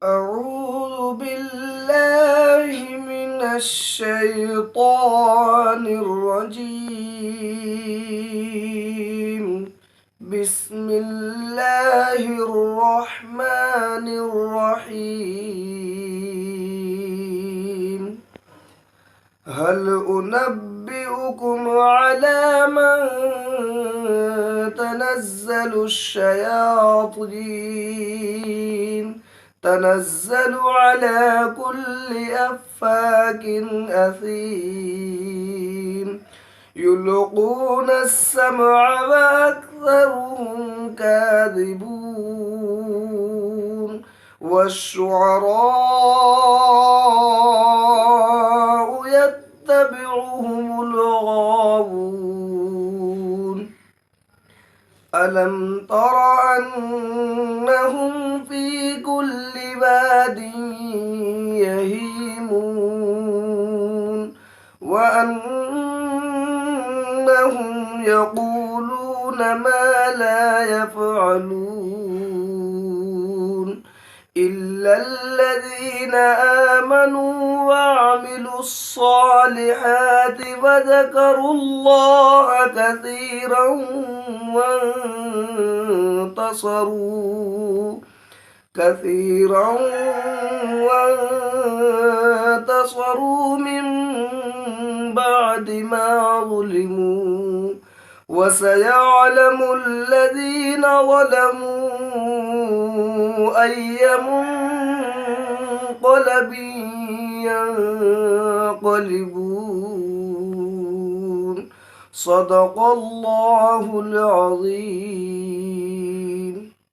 أعوذ بالله من الشيطان الرجيم. بسم الله الرحمن الرحيم. هل أنبئكم على من تنزل الشياطين تنزل على كل أفاك أثيم يلقون السمع وأكثرهم كاذبون والشعراء يتبعهم الغاوون ألم تر أنهم في كل واد يهيمون وأنهم يقولون ما لا يفعلون إلا الذين آمنوا وعملوا الصالحات وذكروا الله كثيرا وانتصروا من بعد ما ظلموا وسيعلم الذين ظلموا أي منقلب ينقلبون. صدق الله العظيم.